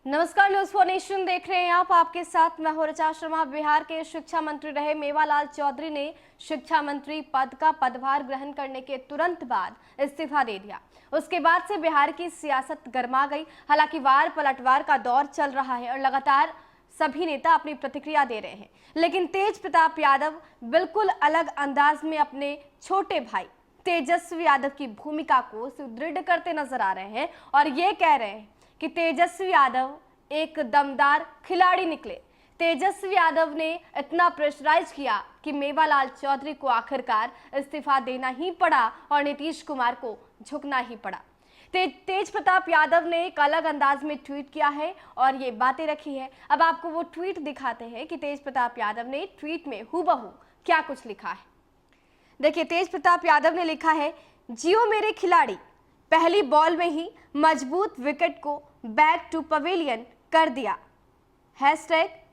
नमस्कार, news for nation देख रहे हैं आप। आपके साथ मैं हूं ऋचा शर्मा। बिहार के शिक्षा मंत्री रहे मेवालाल चौधरी ने शिक्षा मंत्री पद का पदभार ग्रहण करने के तुरंत बाद इस्तीफा दे दिया। उसके बाद से बिहार की सियासत गर्मा गई। हालांकि वार पलटवार का दौर चल रहा है और लगातार सभी नेता अपनी प्रतिक्रिया दे रहे हैं, लेकिन तेज प्रताप यादव बिल्कुल अलग अंदाज में अपने छोटे भाई तेजस्वी यादव की भूमिका को सुदृढ़ करते नजर आ रहे हैं और ये कह रहे हैं कि तेजस्वी यादव एक दमदार खिलाड़ी निकले। तेजस्वी यादव ने इतना प्रेशराइज किया कि मेवालाल चौधरी को आखिरकार इस्तीफा देना ही पड़ा और नीतीश कुमार को झुकना ही पड़ा। तेज प्रताप यादव ने एक अलग अंदाज में ट्वीट किया है और ये बातें रखी है। अब आपको वो ट्वीट दिखाते हैं कि तेज प्रताप यादव ने ट्वीट में हूबहू क्या कुछ लिखा है। देखिए, तेज प्रताप यादव ने लिखा है, जियो मेरे खिलाड़ी, पहली बॉल में ही मजबूत विकेट को बैक टू पवेलियन कर दिया।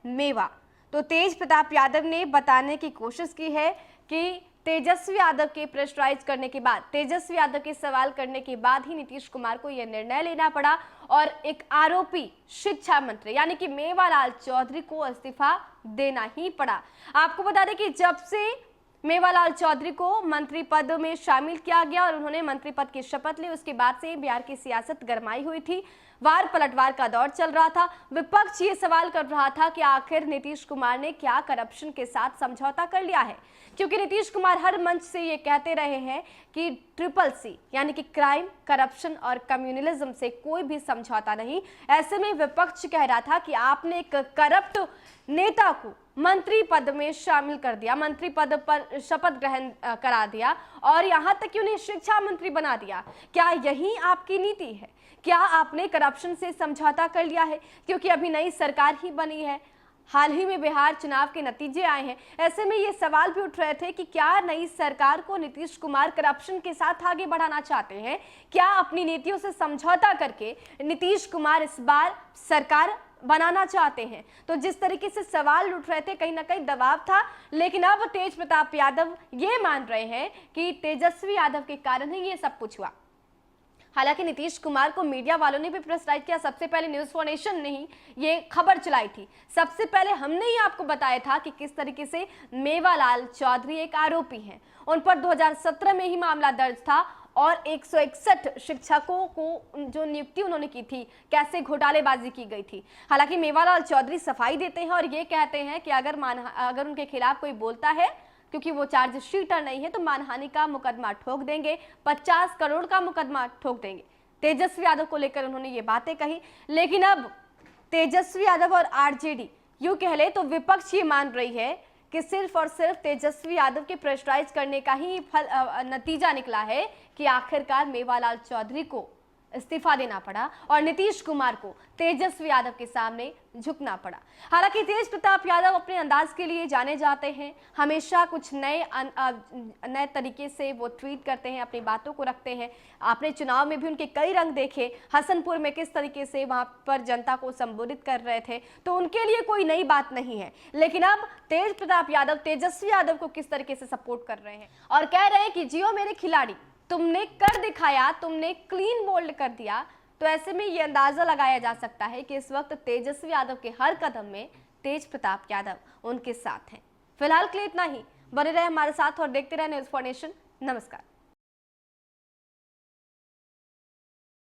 #मेवा। तो तेज प्रताप यादव ने बताने की कोशिश की है कि तेजस्वी यादव के प्रेशराइज करने के बाद, तेजस्वी यादव के सवाल करने के बाद ही नीतीश कुमार को यह निर्णय लेना पड़ा और एक आरोपी शिक्षा मंत्री यानी कि मेवालाल चौधरी को इस्तीफा देना ही पड़ा। आपको बता दें कि जब से मेवालाल चौधरी को मंत्री पद में शामिल किया गया और उन्होंने मंत्री पद की शपथ ली, उसके बाद से बिहार की सियासत गरमाई हुई थी। वार पलटवार का दौर चल रहा था। विपक्ष ये सवाल कर रहा था कि आखिर नीतीश कुमार ने क्या करप्शन के साथ समझौता कर लिया है, क्योंकि नीतीश कुमार हर मंच से ये कहते रहे हैं कि CCC यानी कि क्राइम, करप्शन और कम्युनलिज्म से कोई भी समझौता नहीं। ऐसे में विपक्ष कह रहा था कि आपने एक करप्ट नेता को मंत्री पद में शामिल कर दिया, मंत्री पद पर शपथ ग्रहण करा दिया और यहाँ तक कि उन्हें शिक्षा मंत्री बना दिया। क्या यही आपकी नीति है? क्या आपने करप्शन से समझौता कर लिया है? क्योंकि अभी नई सरकार ही बनी है, हाल ही में बिहार चुनाव के नतीजे आए हैं। ऐसे में ये सवाल भी उठ रहे थे कि क्या नई सरकार को नीतीश कुमार करप्शन के साथ आगे बढ़ाना चाहते हैं? क्या अपनी नीतियों से समझौता करके नीतीश कुमार इस बार सरकार बनाना चाहते हैं? तो जिस तरीके से सवाल उठ रहे थे, कहीं ना कहीं दबाव था, लेकिन अब तेज प्रताप यादव ये मान रहे हैं कि तेजस्वी यादव के कारण ही ये सब कुछ हुआ। हालांकि नीतीश कुमार को मीडिया वालों ने भी प्रेशराइज किया। सबसे पहले न्यूज फॉर नेशन ने ही ये खबर चलाई थी। सबसे पहले हमने ही आपको बताया था कि किस तरीके से मेवालाल चौधरी एक आरोपी हैं। उन पर 2017 में ही मामला दर्ज था और 161 शिक्षकों को जो नियुक्ति उन्होंने की थी, कैसे घोटालेबाजी की गई थी। हालांकि मेवालाल चौधरी सफाई देते हैं और ये कहते हैं कि अगर उनके खिलाफ कोई बोलता है, क्योंकि वो चार्जशीटर नहीं है, तो मानहानि का मुकदमा ठोक देंगे, 50 करोड़ का मुकदमा ठोक देंगे। तेजस्वी यादव को लेकर उन्होंने ये बातें कही। लेकिन अब तेजस्वी यादव और आरजेडी, यूं कह ले तो विपक्ष ये मान रही है कि सिर्फ और सिर्फ तेजस्वी यादव के प्रेशराइज करने का ही नतीजा निकला है कि आखिरकार मेवालाल चौधरी को इस्तीफा देना पड़ा और नीतीश कुमार को तेजस्वी यादव के सामने झुकना पड़ा। हालांकि तेज प्रताप यादव अपने अंदाज के लिए जाने जाते हैं। हमेशा कुछ नए तरीके से वो ट्वीट करते हैं, अपनी बातों को रखते हैं। आपने चुनाव में भी उनके कई रंग देखे, हसनपुर में किस तरीके से वहां पर जनता को संबोधित कर रहे थे, तो उनके लिए कोई नई बात नहीं है। लेकिन अब तेज प्रताप यादव तेजस्वी यादव को किस तरीके से सपोर्ट कर रहे हैं और कह रहे हैं कि जियो मेरे खिलाड़ी, तुमने कर दिखाया, तुमने क्लीन बोल्ड कर दिया। तो ऐसे में ये अंदाजा लगाया जा सकता है कि इस वक्त तेजस्वी यादव के हर कदम में तेज प्रताप यादव उनके साथ हैं। फिलहाल के लिए इतना ही। बने रहे हमारे साथ और देखते रहे न्यूज फॉर नेशन। नमस्कार।